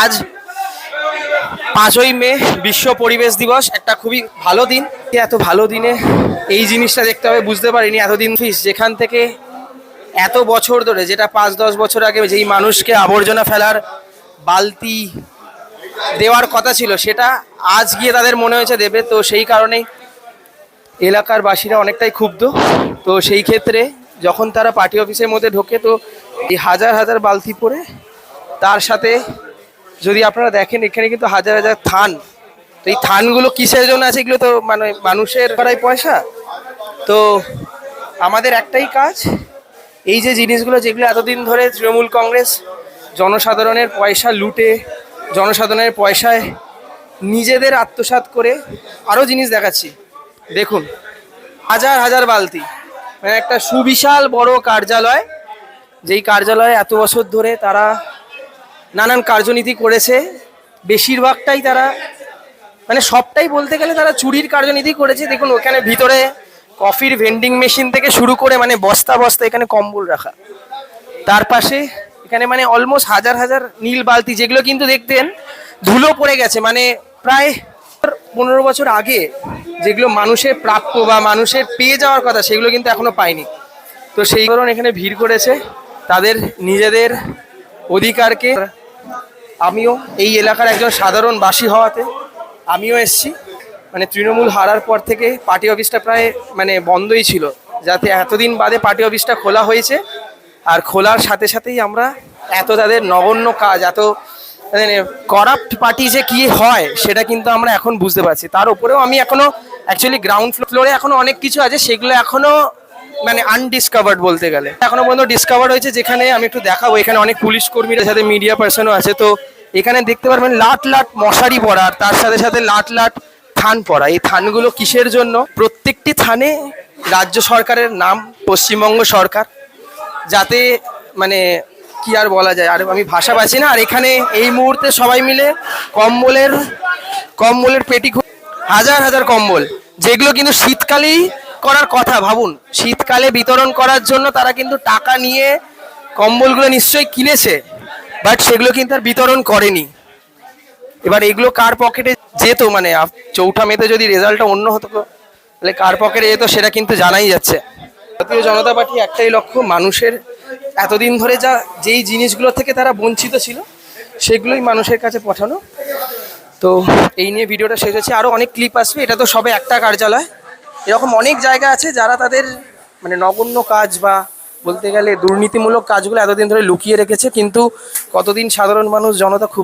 আজ 5ই মে বিশ্ব পরিবেশ দিবস, একটা খুবই ভালো দিন। এত ভালো দিনে এই জিনিসটা দেখতে হবে বুঝতে পারিনি এতদিন। যেখান থেকে এত বছর ধরে, যেটা 5-10 বছর আগে যেই মানুষকে আবর্জনা ফেলার বালতি দেওয়ার কথা ছিল, সেটা আজ গিয়ে তাদের মনে হয়েছে দেবে। তো সেই কারণেই এলাকার বাসীরা অনেকটাই ক্ষুব্ধ। তো সেই ক্ষেত্রে যখন তারা পার্টি অফিসের মধ্যে ঢোকে, তো এই হাজার হাজার বালতি পরে, তার সাথে যদি আপনারা দেখেন এখানে কিন্তু হাজার হাজার থান। তো এই থানগুলো কিসের জন্য আছে? এগুলো তো মানে মানুষের করাই পয়সা। তো আমাদের একটাই কাজ, এই যে জিনিসগুলো যেগুলো এতদিন ধরে তৃণমূল কংগ্রেস জনসাধারণের পয়সা লুটে, জনসাধারণের পয়সায় নিজেদের আত্মসাৎ করে, আরও জিনিস দেখাচ্ছি দেখুন, হাজার হাজার বালতি, মানে একটা সুবিশাল বড় কার্যালয়, যেই কার্যালয়ে এত বছর ধরে তারা নানান কার্যনীতি করেছে। বেশিরভাগটাই তারা, মানে সবটাই বলতে গেলে তারা চুরির কার্যনীতি করেছে। দেখুন ওখানে ভিতরে কফির ভেন্ডিং মেশিন থেকে শুরু করে মানে বস্তা বস্তা এখানে কম্বল রাখা। তার পাশে এখানে মানে অলমোস্ট হাজার হাজার নীল বালতি, যেগুলো কিন্তু দেখতেন ধুলো পড়ে গেছে, মানে প্রায় 15 বছর আগে যেগুলো মানুষের প্রাপ্য বা মানুষের পেয়ে যাওয়ার কথা, সেগুলো কিন্তু এখনো পায়নি। তো সেই কারণে এখানে ভিড় করেছে তাদের নিজেদের অধিকারকে। আমিও এই এলাকার একজন সাধারণ বাসী হওয়াতে আমিও এসছি। মানে তৃণমূল হারার পর থেকে পার্টি অফিসটা প্রায় মানে বন্ধই ছিল, যাতে এতদিন বাদে পার্টি অফিসটা খোলা হয়েছে। আর খোলার সাথে সাথেই আমরা এত তাদের নগণ্য কাজ, এত মানে করাপ্ট পার্টি যে কি হয় সেটা কিন্তু আমরা এখন বুঝতে পারছি। তার উপরেও আমি এখনো অ্যাকচুয়ালি গ্রাউন্ড ফ্লোরে এখনো অনেক কিছু আছে, সেগুলো এখনো মানে আনডিসকভার্ড বলতে গেলে। এখনো পর্যন্ত ডিসকভার হয়েছে, যেখানে আমি একটু দেখাবো। এখানে অনেক পুলিশ কর্মীরা সাথে মিডিয়া পার্সনও আছে। তো এখানে দেখতে পারবেন লাট লাট মশারি পরা, আর তার সাথে সাথে লাট লাট থান পরা। এই থানগুলো কিসের জন্য? প্রত্যেকটি থানে রাজ্য সরকারের নাম, পশ্চিমবঙ্গ সরকার, যাতে মানে কি আর বলা যায়, আর আমি ভাষা পাচ্ছি না। আর এখানে এই মুহূর্তে সবাই মিলে কম্বলের পেটি, হাজার হাজার কম্বল, যেগুলো কিন্তু শীতকালেই করার কথা। ভাবুন, শীতকালে বিতরণ করার জন্য তারা কিন্তু টাকা নিয়ে কম্বলগুলো নিশ্চয়ই কিনেছে, বাট সেগুলো কিন্তু আর বিতরণ করেনি। এবার এগুলো কার পকেটে যেত? মানে 4ঠা মেতে যদি রেজাল্টটা অন্য হতো, তাহলে কার পকেটে যেত সেটা কিন্তু জানাই যাচ্ছে। ভারতীয় জনতা পার্টি একটাই লক্ষ্য, মানুষের এতদিন ধরে যেই জিনিসগুলো থেকে তারা বঞ্চিত ছিল সেগুলোই মানুষের কাছে পাঠানো। তো এই নিয়ে ভিডিওটা শেষ হচ্ছে, আরও অনেক ক্লিপ আসবে। এটা তো সবে একটা কার্যালয়, এরকম অনেক জায়গা আছে যারা তাদের মানে নগণ্য কাজ বা বলতে গেলে দুর্নীতিমূলক কাজগুলো এতদিন ধরে লুকিয়ে রেখেছে। কিন্তু কতদিন সাধারণ মানুষ জনতা খুব